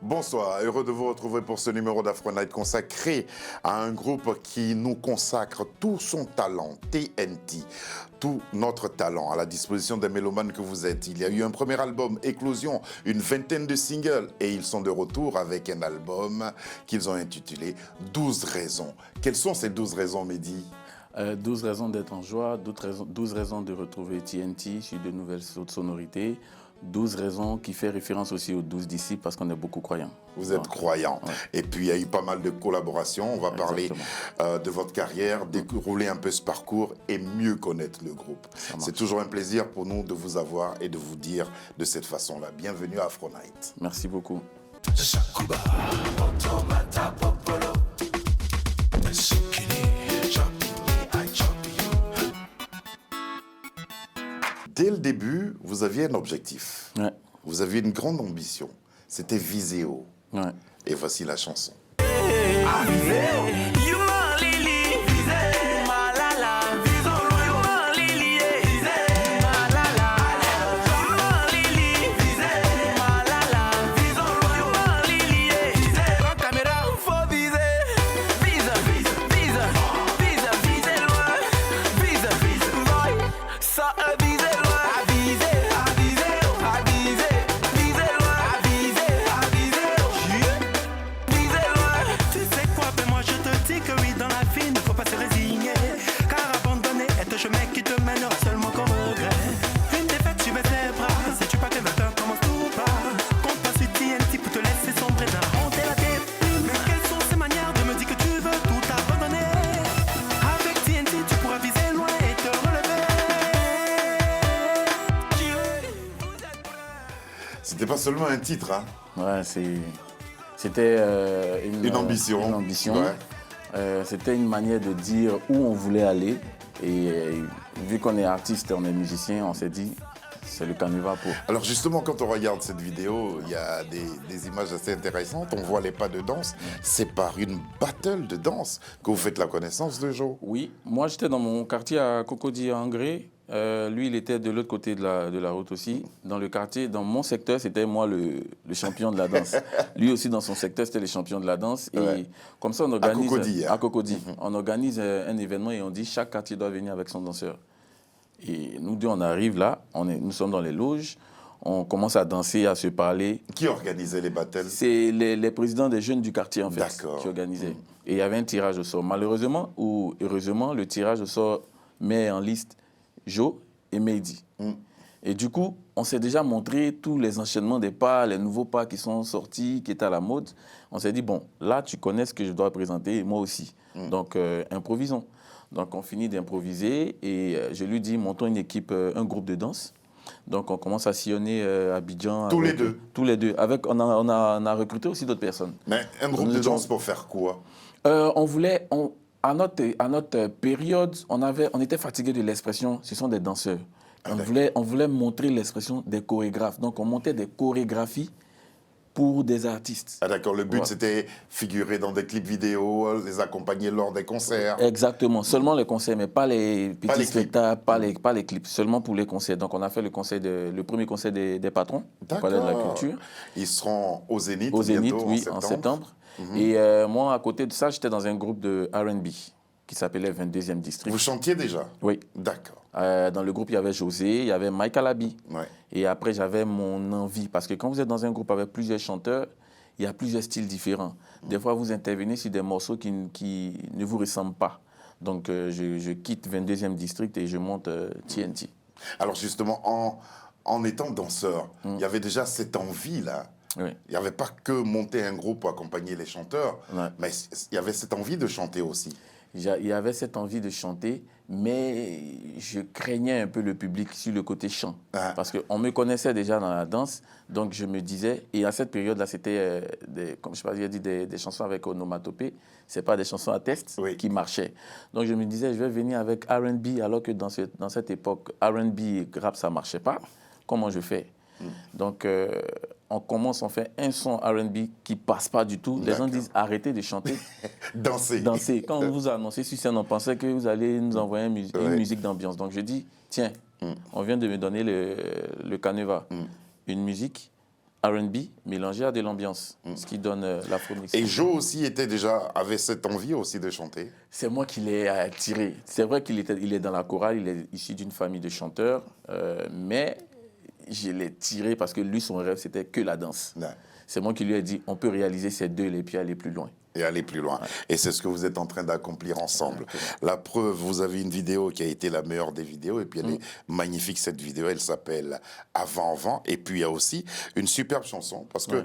Bonsoir, heureux de vous retrouver pour ce numéro d'Afro Night consacré à un groupe qui nous consacre tout son talent, TNT, tout notre talent à la disposition des mélomanes que vous êtes. Il y a eu un premier album, Éclosion, une vingtaine de singles et ils sont de retour avec un album qu'ils ont intitulé 12 raisons. Quelles sont ces 12 raisons, Mehdi? 12 raisons d'être en joie, 12 raisons de retrouver TNT sur de nouvelles sonorités, 12 raisons qui fait référence aussi aux 12 disciples parce qu'on est beaucoup croyants. Vous êtes croyants. Ouais. Et puis, il y a eu pas mal de collaborations. On va parler de votre carrière, dérouler un peu ce parcours et mieux connaître le groupe. C'est toujours un plaisir pour nous de vous avoir et de vous dire de cette façon-là. Bienvenue à Afro Night. Merci beaucoup. Dès le début, vous aviez un objectif. Ouais. Vous aviez une grande ambition. C'était viser haut. Ouais. Et voici la chanson. C'était pas seulement un titre, hein? Ouais, c'était Une ambition. Une ambition. Ouais. C'était une manière de dire où on voulait aller. Et vu qu'on est artiste, on est musicien, on s'est dit, c'est le canevas pour. Alors justement, quand on regarde cette vidéo, il y a des images assez intéressantes. On voit les pas de danse. C'est par une battle de danse que vous faites la connaissance de Joe. Oui, moi j'étais dans mon quartier à Cocody à Angré. Lui, il était de l'autre côté de la route aussi. Dans le quartier, dans mon secteur, c'était moi le champion de la danse. Lui aussi, dans son secteur, c'était le champion de la danse. Et comme ça, on organise... À Cocody. On organise un événement et on dit chaque quartier doit venir avec son danseur. Et nous deux, on arrive là, nous sommes dans les loges, on commence à danser, à se parler. Qui organisait les battles? C'est les présidents des jeunes du quartier, en fait, qui organisaient. Et il y avait un tirage au sort. Malheureusement ou heureusement, le tirage au sort met en liste Joe et Mehdi. Et du coup, on s'est déjà montré tous les enchaînements des pas, les nouveaux pas qui sont sortis, qui étaient à la mode. On s'est dit, bon, là, tu connais ce que je dois présenter, et moi aussi. Donc, improvisons. Donc, on finit d'improviser et je lui dis, montons une équipe, un groupe de danse. Donc, on commence à sillonner Abidjan. Tous les deux? Tous les deux. On a recruté aussi d'autres personnes. Mais un groupe de danse pour faire quoi? On voulait... À notre période, on était fatigué de l'expression « ce sont des danseurs ». On voulait montrer l'expression des chorégraphes. Donc, on montait des chorégraphies pour des artistes. Ah d'accord, le but c'était figurer dans des clips vidéo, les accompagner lors des concerts. Exactement, seulement les concerts, mais pas les petits spectacles, pas les clips, seulement pour les concerts. Donc, on a fait le premier concert des patrons, au Palais de la Culture. Ils seront au Zénith, bientôt, oui, en septembre. Et moi, à côté de ça, j'étais dans un groupe de R&B qui s'appelait 22e District. Vous chantiez déjà? Oui. D'accord. Dans le groupe, il y avait José, il y avait Mike Alabi. Ouais. Et après, j'avais mon envie. Parce que quand vous êtes dans un groupe avec plusieurs chanteurs, il y a plusieurs styles différents. Des fois, vous intervenez sur des morceaux qui ne vous ressemblent pas. Donc, je quitte 22e District et je monte TNT. Alors justement, en étant danseur, il y avait déjà cette envie-là. Oui. Il n'y avait pas que monter un groupe pour accompagner les chanteurs, mais il y avait cette envie de chanter aussi. Il y avait cette envie de chanter, mais je craignais un peu le public sur le côté chant. Parce qu'on me connaissait déjà dans la danse, donc je me disais, et à cette période-là, c'était, comme je sais pas, j'ai dit des chansons avec onomatopée, ce n'est pas des chansons à test qui marchaient. Donc je me disais, je vais venir avec R&B, alors que dans cette époque, R&B et rap, ça ne marchait pas. Comment je fais? Donc, on fait un son R&B qui passe pas du tout. Les gens disent arrêtez de chanter. Danser. Quand on vous a annoncé sur scène, on pensait que vous allez nous envoyer une musique d'ambiance. Donc, je dis tiens, on vient de me donner le canevas. Une musique R&B mélangé à de l'ambiance, ce qui donne l'afro-mix. Et Joe aussi avait cette envie aussi de chanter. C'est moi qui l'ai attiré. C'est vrai qu'il est dans la chorale, il est issu d'une famille de chanteurs, mais je l'ai tiré parce que lui, son rêve, c'était que la danse. Ouais. C'est moi qui lui ai dit, on peut réaliser ces deux et puis aller plus loin. Et aller plus loin. Ouais. Et c'est ce que vous êtes en train d'accomplir ensemble. La preuve, vous avez une vidéo qui a été la meilleure des vidéos, et puis elle est magnifique, cette vidéo. Elle s'appelle Avant Vent. Et puis il y a aussi une superbe chanson, parce que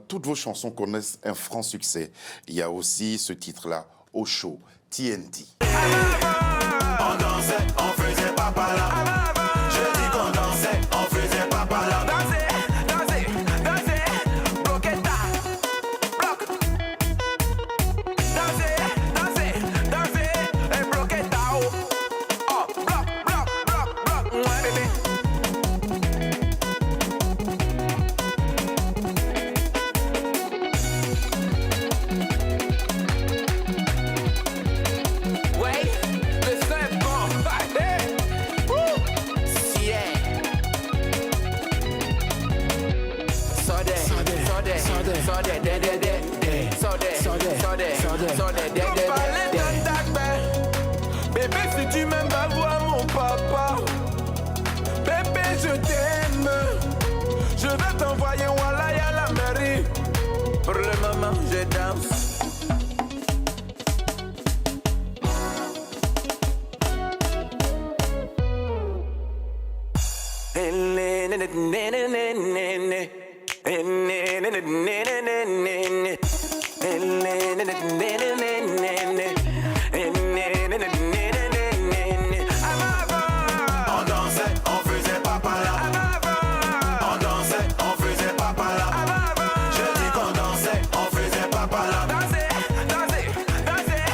toutes vos chansons connaissent un franc succès. Il y a aussi ce titre-là, Au Chaud, TNT. On dansait, on faisait papa là. Je dis qu'on dansait, on faisait papa là. Danser, danser, danser, bloqueta, bloc. Danser, danser, danser, et bloqueta, oh. Oh, bloc, bloc, bloc, bloc, ouais bébé. Ouais, le son est bon. Hey, wouh, yeah. Sode, sode, de, de, de. Sode, sode, de, de. Bébé, si tu m'aimes, va voir mon papa. Bébé, je t'aime. Je vais t'envoyer Walaya à la mairie. Pour le moment, je danse. On dansait, on faisait papa là. On dansait, on faisait papa là. Je dis qu'on dansait, on faisait papa là. Danser, danser, danser,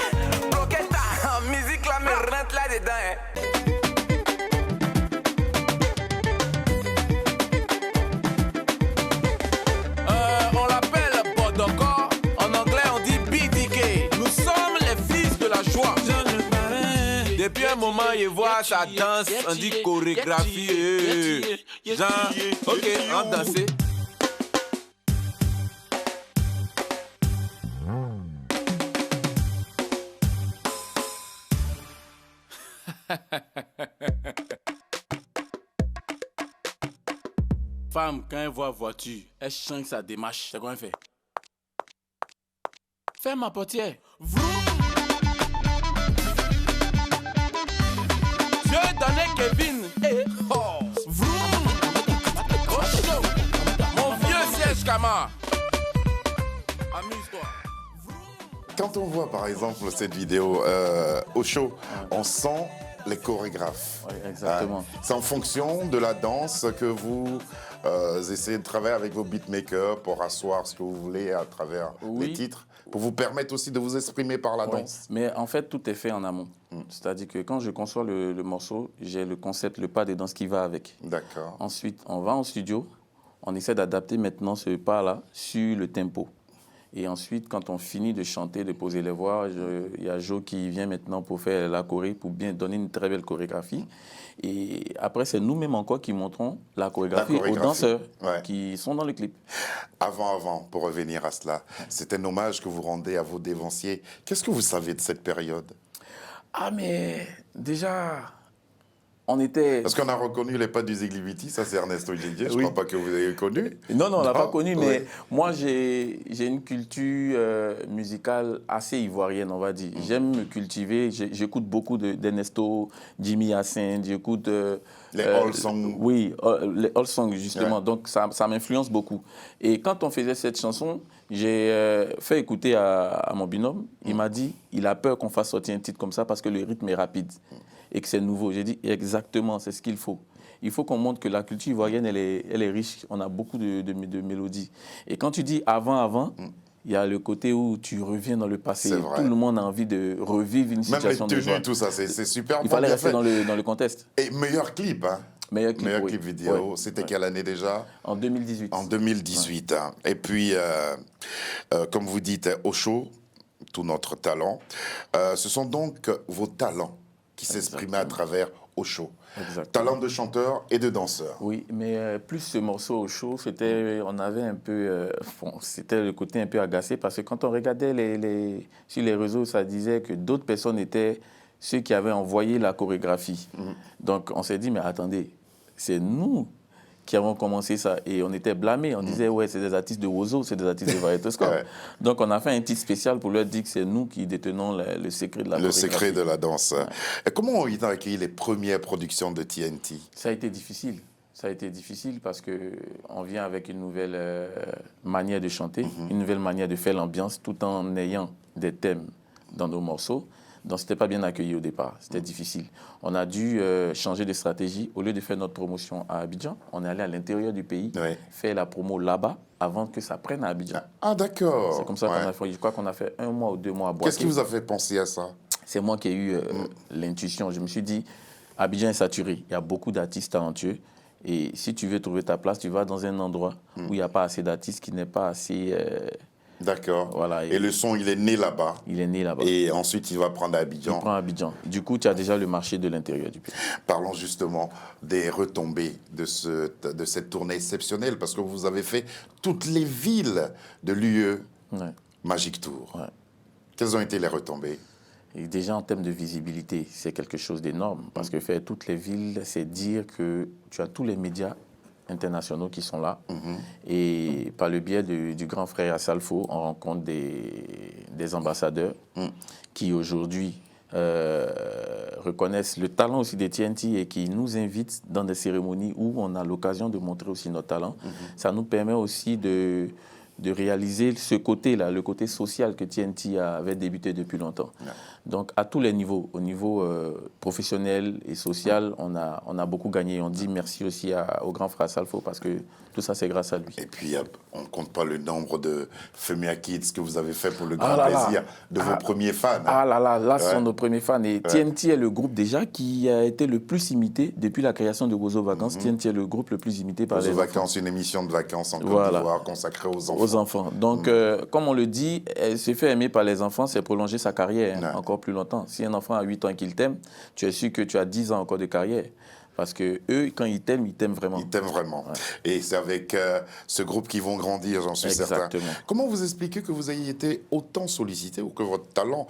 bloqueta. En musique là, me rentre là-dedans, hein. On l'appelle Bodoko. En anglais, on dit BDK. Nous sommes les fils de la joie. Depuis un moment, il voit sa danse, on dit chorégraphie. Genre, ok, on danse. Femme, quand elle voit voiture, elle change sa démarche. C'est quoi elle fait? Fais ma portière. Vroom. Dieu donnait Kevin. Eh, oh. Vroom. Oh, chaud. Mon vieux siège Kama. Amuse-toi. Quand on voit par exemple cette vidéo au show, on sent les chorégraphes. Oui, exactement. C'est en fonction de la danse que vous essayez de travailler avec vos beatmakers pour asseoir ce que vous voulez à travers les titres, pour vous permettre aussi de vous exprimer par la danse. Mais en fait, tout est fait en amont. C'est-à-dire que quand je conçois le morceau, j'ai le concept, le pas de danse qui va avec. D'accord. Ensuite, on va en studio, on essaie d'adapter maintenant ce pas-là sur le tempo. Et ensuite, quand on finit de chanter, de poser les voix, il y a Joe qui vient maintenant pour faire la choré, pour bien donner une très belle chorégraphie. Et après, c'est nous-mêmes encore qui montrons la chorégraphie aux danseurs qui sont dans le clip. Avant, pour revenir à cela, c'est un hommage que vous rendez à vos dévanciers. Qu'est-ce que vous savez de cette période? Ah, mais déjà, on était... Parce qu'on a reconnu les pas du Zigliviti, ça c'est Ernesto Djedje, je ne crois pas que vous avez connu. Non, on ne l'a pas connu, mais moi j'ai une culture musicale assez ivoirienne, on va dire. J'aime me cultiver, j'écoute beaucoup d'Ernesto, Jimmy Hyacinthe, j'écoute... les All Songs. Oui, les All Songs justement, donc ça m'influence beaucoup. Et quand on faisait cette chanson, j'ai fait écouter à mon binôme, il m'a dit, il a peur qu'on fasse sortir un titre comme ça parce que le rythme est rapide. Et que c'est nouveau. J'ai dit exactement, c'est ce qu'il faut. Il faut qu'on montre que la culture ivoirienne, elle est riche. On a beaucoup de mélodies. Et quand tu dis avant, il y a le côté où tu reviens dans le passé. Tout le monde a envie de revivre une situation de joie. Même les tenues, tout ça, c'est super. Il fallait rester dans le contexte. Et meilleur clip, hein? Meilleur clip vidéo. C'était quelle année déjà? En 2018. En 2018. Hein. Et puis, comme vous dites, au show, tout notre talent. Ce sont donc vos talents qui s'exprimaient à travers au show. Exactement. Talent de chanteur et de danseur. Oui, mais plus ce morceau au show, on avait un peu, c'était le côté un peu agacé parce que quand on regardait sur les réseaux, ça disait que d'autres personnes étaient ceux qui avaient envoyé la chorégraphie. Donc on s'est dit, mais attendez, c'est nous qui avons commencé ça et on était blâmés. On disait, ouais, c'est des artistes de Wozo, c'est des artistes de Varietoscope. Ouais. Donc on a fait un titre spécial pour leur dire que c'est nous qui détenons le secret de la chorégraphie. Le secret de la danse. Ouais. Et comment ont été accueillies les premières productions de TNT? Ça a été difficile. Ça a été difficile parce qu'on vient avec une nouvelle manière de chanter, une nouvelle manière de faire l'ambiance tout en ayant des thèmes dans nos morceaux. Donc, ce n'était pas bien accueilli au départ. C'était difficile. On a dû changer de stratégie. Au lieu de faire notre promotion à Abidjan, on est allé à l'intérieur du pays, faire la promo là-bas avant que ça prenne à Abidjan. Ah, d'accord. C'est comme ça qu'on a fait. Je crois qu'on a fait 1 mois ou 2 mois à Boaké. Qu'est-ce qui vous a fait penser à ça? C'est moi qui ai eu l'intuition. Je me suis dit, Abidjan est saturé. Il y a beaucoup d'artistes talentueux. Et si tu veux trouver ta place, tu vas dans un endroit où il n'y a pas assez d'artistes, qui n'est pas assez... D'accord. Voilà, et le son, il est né là-bas. Il est né là-bas. Et ensuite, il va prendre à Abidjan. Il prend Abidjan. Du coup, tu as déjà le marché de l'intérieur du pays. Parlons justement des retombées de cette tournée exceptionnelle, parce que vous avez fait toutes les villes de l'UE Magic Tour. Ouais. Quelles ont été les retombées? Et déjà, en termes de visibilité, c'est quelque chose d'énorme. Parce que faire toutes les villes, c'est dire que tu as tous les médias internationaux qui sont là. Et par le biais du grand frère Assalfo, on rencontre des ambassadeurs qui aujourd'hui reconnaissent le talent aussi des TNT et qui nous invitent dans des cérémonies où on a l'occasion de montrer aussi notre talent. Ça nous permet aussi de réaliser ce côté-là, le côté social que TNT avait débuté depuis longtemps. Donc, à tous les niveaux, au niveau professionnel et social, on a beaucoup gagné. On dit merci aussi au grand frère Salfo parce que tout ça, c'est grâce à lui. Et puis, on ne compte pas le nombre de Femia Kids que vous avez fait pour le grand plaisir de vos premiers fans. Ah là là, là, ce sont nos premiers fans. Et TNT est le groupe déjà qui a été le plus imité depuis la création de Wozo Vacances. TNT est le groupe le plus imité par les enfants. Wozo Vacances, une émission de vacances en Côte d'Ivoire consacrée aux enfants. Aux enfants. Donc, comme on le dit, se faire aimer par les enfants, c'est prolonger sa carrière encore plus longtemps. Si un enfant a 8 ans et qu'il t'aime, tu es sûr que tu as 10 ans encore de carrière. Parce que eux, quand ils t'aiment vraiment. Ils t'aiment vraiment. Ouais. Et c'est avec ce groupe qu'ils vont grandir, j'en suis certain. Comment vous expliquez que vous ayez été autant sollicité ou que votre talent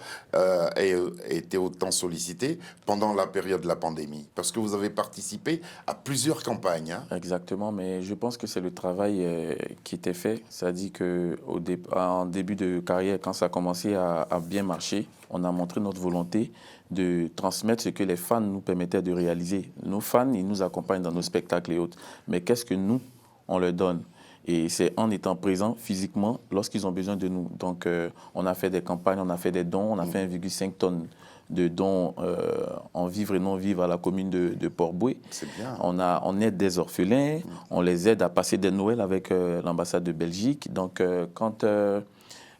ait été autant sollicité pendant la période de la pandémie? Parce que vous avez participé à plusieurs campagnes. Exactement, mais je pense que c'est le travail qui était fait. Ça dit qu'en début de carrière, quand ça a commencé à bien marcher, on a montré notre volonté de transmettre ce que les fans nous permettaient de réaliser. Nos fans, ils nous accompagnent dans nos spectacles et autres. Mais qu'est-ce que nous, on leur donne? Et c'est en étant présents physiquement lorsqu'ils ont besoin de nous. Donc, on a fait des campagnes, on a fait des dons. On a fait 1,5 tonnes de dons en vivre et non vivre à la commune de Port-Boué. C'est bien. On aide des orphelins, on les aide à passer des Noëls avec l'ambassade de Belgique. Donc, quand...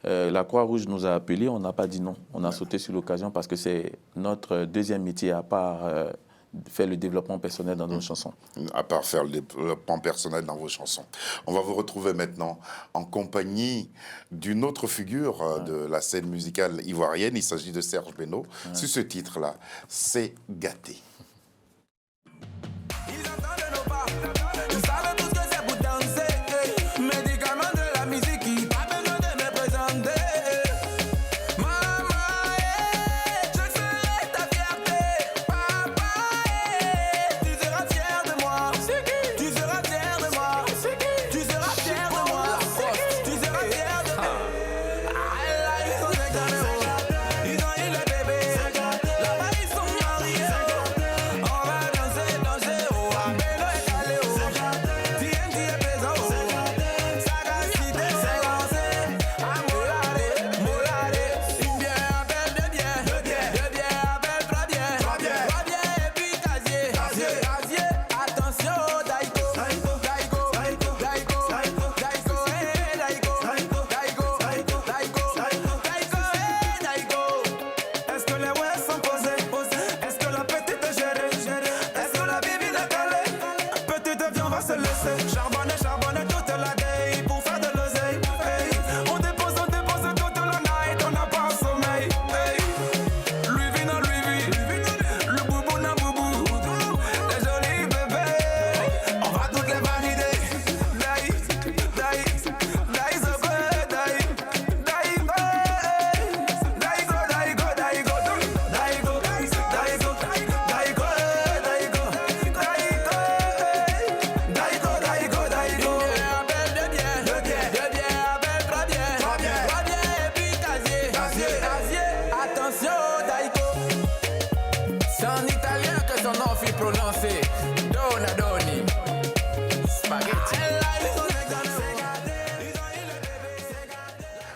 la Croix-Rouge nous a appelés, on n'a pas dit non. On a sauté sur l'occasion parce que c'est notre deuxième métier à part faire le développement personnel dans nos chansons. À part faire le développement personnel dans vos chansons. On va vous retrouver maintenant en compagnie d'une autre figure de la scène musicale ivoirienne. Il s'agit de Serge Beno. Sur ce titre-là, c'est Gâté.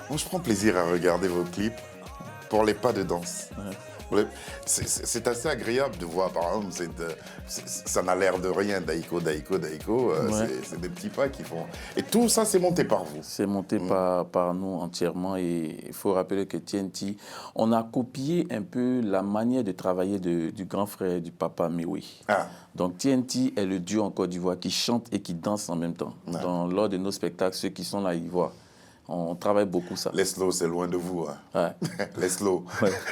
Moi, je prends plaisir à regarder vos clips pour les pas de danse. C'est assez agréable de voir, par exemple, ça n'a l'air de rien, Daiko. C'est des petits pas qui font... Et tout ça, c'est monté par vous. C'est monté par nous entièrement. Et il faut rappeler que TNT, on a copié un peu la manière de travailler du grand frère du papa Miwe. Ah. Donc TNT est le duo en Côte d'Ivoire qui chante et qui danse en même temps. Lors de nos spectacles, ceux qui sont là, ils voient. On travaille beaucoup ça. Les slow, c'est loin de vous. Hein. Ouais. Les slow,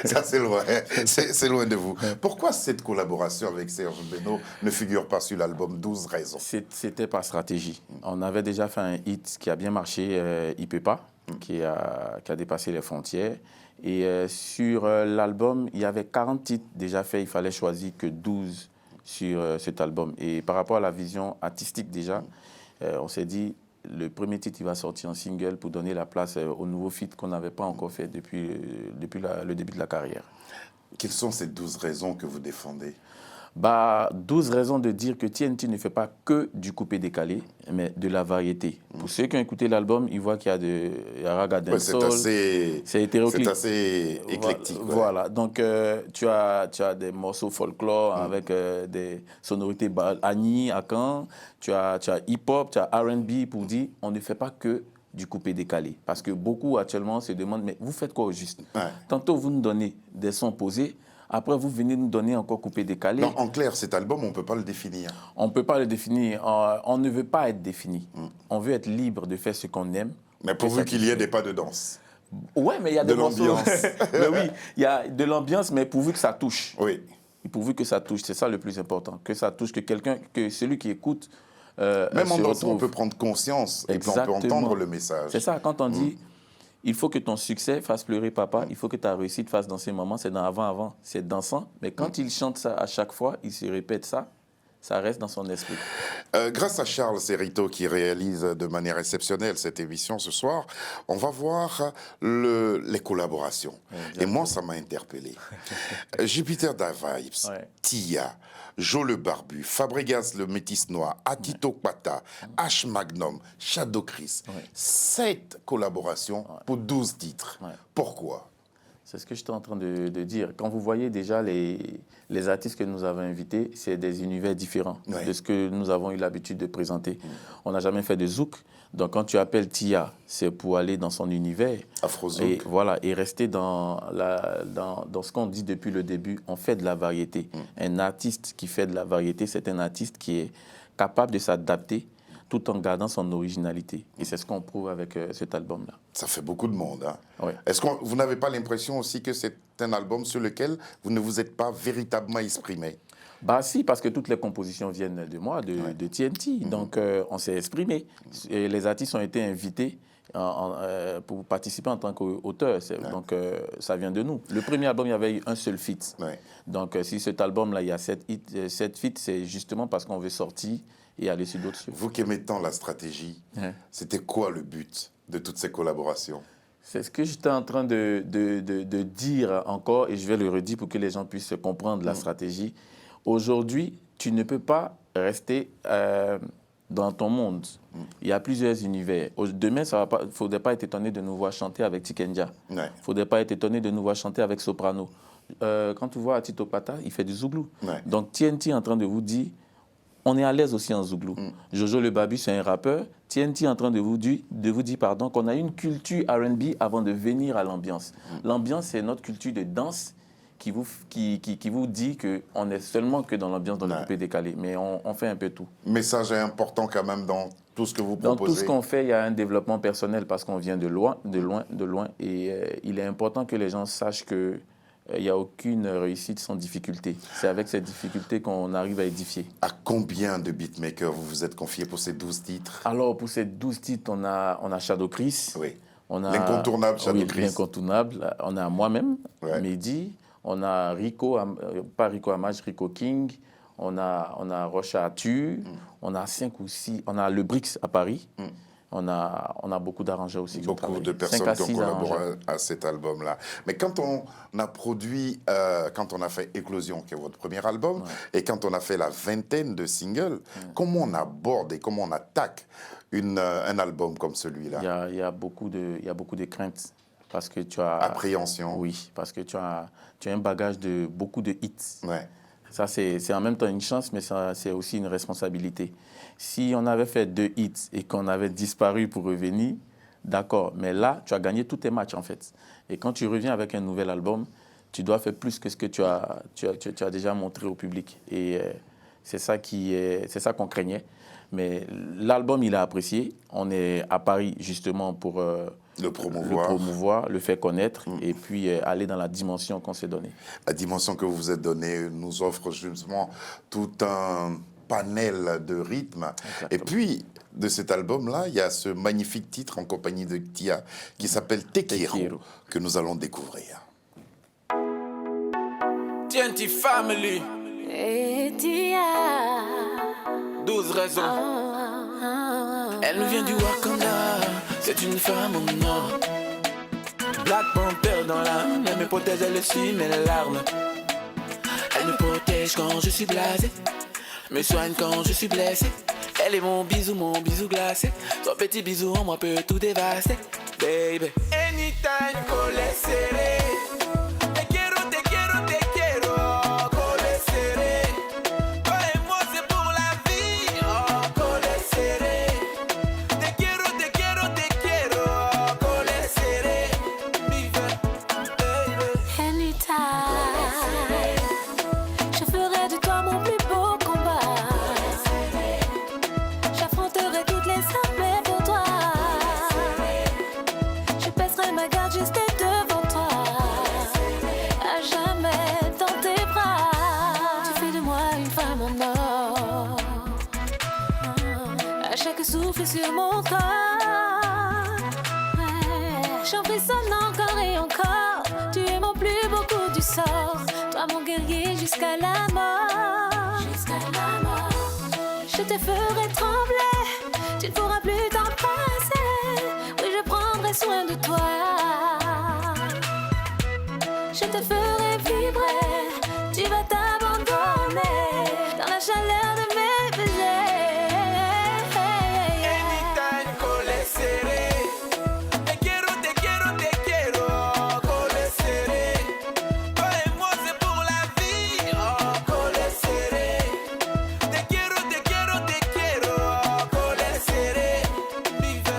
ça c'est loin. C'est loin de vous. Pourquoi cette collaboration avec Serge Beno ne figure pas sur l'album 12 raisons? C'était par stratégie. On avait déjà fait un hit qui a bien marché, Il peut pas, qui a dépassé les frontières. Et sur l'album, il y avait 40 titres déjà faits. Il fallait choisir que 12 sur cet album. Et par rapport à la vision artistique déjà, on s'est dit... Le premier titre, il va sortir en single pour donner la place au nouveau feat qu'on n'avait pas encore fait depuis le début de la carrière. Quelles sont ces 12 raisons que vous défendez? 12 raisons de dire que TNT ne fait pas que du coupé-décalé, mais de la variété. Pour ceux qui ont écouté l'album, ils voient qu'il y a Raga Dancehall, c'est hétéroclite. C'est assez éclectique. Voilà, donc tu as des morceaux folklore avec des sonorités Agni, Akan, tu as hip-hop, tu as R&B pour dire on ne fait pas que du coupé-décalé. Parce que beaucoup actuellement se demandent, mais vous faites quoi au juste? Tantôt vous nous donnez des sons posés, après, vous venez nous donner encore coupé-décalé. Non, en clair, cet album, on ne peut pas le définir. On ne peut pas le définir. On ne veut pas être défini. On veut être libre de faire ce qu'on aime. Mais pourvu qu'il y ait des pas de danse. Oui, mais il y a des l'ambiance. Mais oui, il y a de l'ambiance, mais pourvu que ça touche. Oui. Et pourvu que ça touche, c'est ça le plus important. Que ça touche, que celui qui écoute même en dansant, retrouve. on peut prendre conscience et puis on peut entendre le message. C'est ça, quand on dit... Il faut que ton succès fasse pleurer papa, il faut que ta réussite fasse danser maman, c'est dans avant, c'est dansant. Mais quand il chante ça à chaque fois, il se répète ça, ça reste dans son esprit. Grâce à Charles Serrito qui réalise de manière exceptionnelle cette émission ce soir, on va voir les collaborations. Et moi, ça m'a interpellé. Jupiter Da Vibes, Tia, Jo le Barbu, Fabregas le Métis Noir, Atito Pata, H Magnum, Shadow Chris. 7 collaborations pour 12 titres. Pourquoi? C'est ce que j'étais en train de dire. Quand vous voyez déjà les artistes que nous avons invités, c'est des univers différents de ce que nous avons eu l'habitude de présenter. On n'a jamais fait de zouk. Donc quand tu appelles Tia, c'est pour aller dans son univers. Afro-zouk. Et, voilà, et rester dans ce qu'on dit depuis le début. On fait de la variété. Un artiste qui fait de la variété, c'est un artiste qui est capable de s'adapter tout en gardant son originalité. Et c'est ce qu'on prouve avec cet album-là. Ça fait beaucoup de monde. Hein? Oui. Est-ce que vous n'avez pas l'impression aussi que c'est un album sur lequel vous ne vous êtes pas véritablement exprimé? Si, parce que toutes les compositions viennent de moi, de TNT. Donc, on s'est exprimé. Et les artistes ont été invités pour participer en tant qu'auteur. Donc, ça vient de nous. Le premier album, il y avait eu un seul feat. Donc, si cet album-là, il y a 7 feats, c'est justement parce qu'on veut sortir et aller sur d'autres. Vous qui aimez tant la stratégie, c'était quoi le but de toutes ces collaborations? C'est ce que j'étais en train de dire encore, et je vais le redire pour que les gens puissent comprendre la stratégie. Aujourd'hui, tu ne peux pas rester dans ton monde. Il y a plusieurs univers. Demain, il ne faudrait pas être étonné de nous voir chanter avec Tikenja. Il ne faudrait pas être étonné de nous voir chanter avec Soprano. Quand tu vois Atito Pata, il fait du zouglou. Donc TNT est en train de vous dire, on est à l'aise aussi en zouglou. Jojo le Babu, c'est un rappeur. TNT est en train de vous dire qu'on a une culture R&B avant de venir à l'ambiance. L'ambiance, c'est notre culture de danse qui vous dit qu'on est seulement que dans l'ambiance, dans le coupé décalé. Mais on fait un peu tout. Le message est important quand même dans tout ce que vous proposez. Dans tout ce qu'on fait, il y a un développement personnel parce qu'on vient de loin. Et il est important que les gens sachent que il n'y a aucune réussite sans difficulté. C'est avec ces difficultés qu'on arrive à édifier. À combien de beatmakers vous vous êtes confié pour ces 12 titres? Alors, pour ces 12 titres, on a Shadow Chris. Oui. L'incontournable Shadow Chris. L'incontournable. On a moi-même, Mehdi. On a Rico, pas Rico Amage, Rico King. On a Rocha Atu. On a 5 ou 6. On a le Brix à Paris. On a beaucoup d'arrangeurs aussi. Beaucoup de personnes qui ont collaboré à cet album-là. Mais quand on a produit, quand on a fait Éclosion, qui est votre premier album, et quand on a fait la vingtaine de singles, comment on aborde et comment on attaque un album comme celui-là? Il y a beaucoup de craintes. Parce que tu as... Appréhension. Oui, parce que tu as un bagage de beaucoup de hits. Ouais. Ça, c'est en même temps une chance, mais c'est aussi une responsabilité. Si on avait fait 2 hits et qu'on avait disparu pour revenir, d'accord. Mais là, tu as gagné tous tes matchs, en fait. Et quand tu reviens avec un nouvel album, tu dois faire plus que ce que tu as déjà montré au public. Et c'est ça qu'on craignait. Mais l'album, il a apprécié. On est à Paris, justement, pour... le promouvoir, le faire connaître et puis aller dans la dimension qu'on s'est donnée. La dimension que vous vous êtes donnée nous offre justement tout un panel de rythmes. Exactement. Et puis, de cet album-là, il y a ce magnifique titre en compagnie de Tia qui s'appelle Te Quiero, que nous allons découvrir. TNT Family. Et Tia. 12 raisons. Elle nous vient du Wakanda. C'est une femme au nord. Black Panther dans l'âme. Elle me protège, elle essuie mes larmes. Elle me protège quand je suis blasé. Me soigne quand je suis blessé. Elle est mon bisou glacé. Son petit bisou en moi peut tout dévaster. Baby, anytime, collé serré. Te quiero, te quiero, te quiero. Collé serré. Toi et moi c'est pour la vie. Oh, collé serré. Te quiero, te quiero, te quiero. Collé serré. Vive, baby. Anytime. Je ferai de toi mon plus beau combat. J'affronterai toutes les armées pour toi. Je baisserai ma garde juste devant toi. À jamais dans tes bras. Tu fais de moi une femme en or. À chaque souffle sur mon corps. J'en frissonne encore et encore. Tu es mon plus beau coup du sort. Toi mon guerrier jusqu'à la mort. Jusqu'à la mort. Je te ferai trembler. Tu ne pourras plus t'en passer. Oui, je prendrai soin de toi. Je te ferai vibrer. Tu vas t'abandonner dans la chaleur de mes baisers. Anytime, collé serré. Te quiero, te quiero, te quiero. Collé serré. Toi et moi c'est pour la vie. Oh, collé serré. Te quiero, te quiero, te quiero. Collé serré. Vive,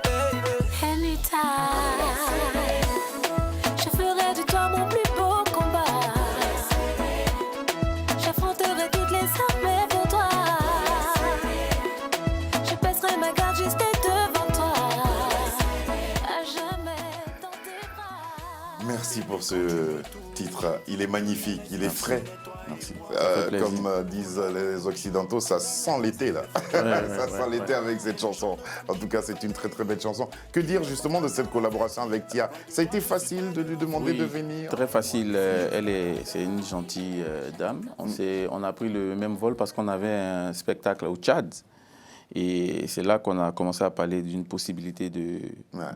baby. Anytime. Je ferai de toi mon plus beau combat. J'affronterai toutes les armées pour toi. Je baisserai ma garde juste devant toi. À jamais dans tes bras. Merci pour ce titre. Il est magnifique, il est frais. Merci. Ça fait plaisir. Comme disent les Occidentaux, ça sent l'été là. Ça sent l'été avec cette chanson. En tout cas, c'est une très très belle chanson. Que dire justement de cette collaboration avec Tia? Ça a été facile de lui demander de venir? Très facile. C'est une gentille dame. On a pris le même vol parce qu'on avait un spectacle au Tchad. Et c'est là qu'on a commencé à parler d'une possibilité de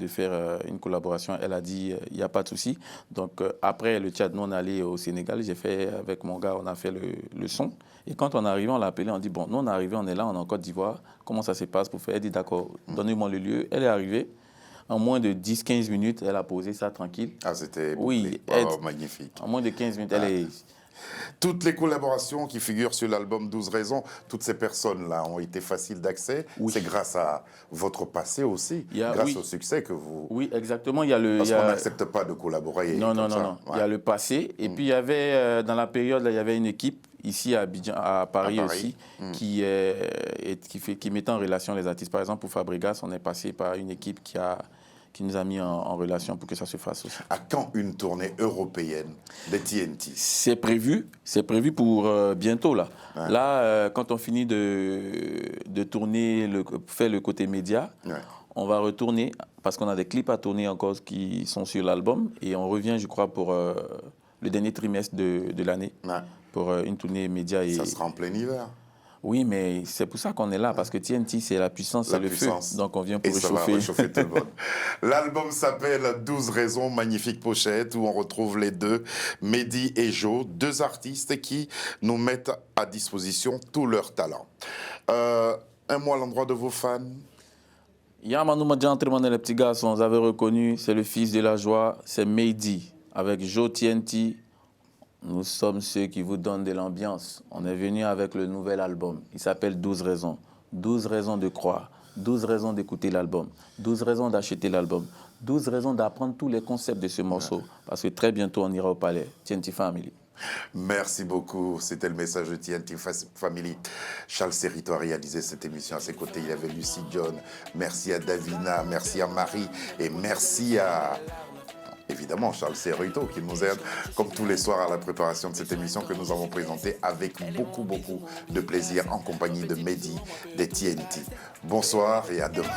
faire une collaboration. Elle a dit, il n'y a pas de souci. Donc, après le Tchad, nous, on est allé au Sénégal. J'ai fait, avec mon gars, on a fait le son. Et quand on est arrivé, on l'a appelé. On dit, bon, nous, on est arrivé, on est là, on est en Côte d'Ivoire. Comment ça se passe pour faire? Elle dit, d'accord, donnez-moi le lieu. Elle est arrivée. En moins de 10-15 minutes, elle a posé ça tranquille. Ah, c'était oui, magnifique. En moins de 15 minutes, elle est... Toutes les collaborations qui figurent sur l'album 12 raisons, toutes ces personnes-là ont été faciles d'accès. Oui. C'est grâce à votre passé aussi, grâce au succès que vous... Oui, exactement. Il y a le, Parce qu'on n'accepte pas de collaborer. Non. Ouais. Il y a le passé. Et puis, il y avait, dans la période, là, il y avait une équipe, ici à Abidjan, à Paris aussi, qui mettait en relation les artistes. Par exemple, pour Fabregas, on est passé par une équipe qui nous a mis en relation pour que ça se fasse aussi. À quand une tournée européenne des TNT? C'est prévu pour bientôt là. Ouais. Là, quand on finit de tourner, faire le côté média, on va retourner parce qu'on a des clips à tourner encore qui sont sur l'album et on revient, je crois, pour le dernier trimestre de l'année pour une tournée média. Ça sera en plein hiver. Oui, mais c'est pour ça qu'on est là, parce que TNT, c'est la puissance, c'est le feu. Donc on vient pour réchauffer. Ça va réchauffer tout le monde. L'album s'appelle 12 raisons, magnifique pochette, où on retrouve les deux, Mehdi et Jo, deux artistes qui nous mettent à disposition tout leur talent. Un mot à l'endroit de vos fans. Yamanou Madjantriman et les petits garçons, vous avez reconnu, c'est le fils de la joie, c'est Mehdi, avec Jo TNT. Nous sommes ceux qui vous donnent de l'ambiance. On est venu avec le nouvel album. Il s'appelle 12 raisons. 12 raisons de croire. 12 raisons d'écouter l'album. 12 raisons d'acheter l'album. 12 raisons d'apprendre tous les concepts de ce morceau. Parce que très bientôt, on ira au palais. TNT Family. Merci beaucoup. C'était le message de TNT Family. Charles Serrito a réalisé cette émission. À ses côtés, il y avait Lucy John. Merci à Davina. Merci à Marie. Et merci à... évidemment, Charles Serrito qui nous aide comme tous les soirs à la préparation de cette émission que nous avons présentée avec beaucoup de plaisir en compagnie de Mehdi des TNT. Bonsoir et à demain.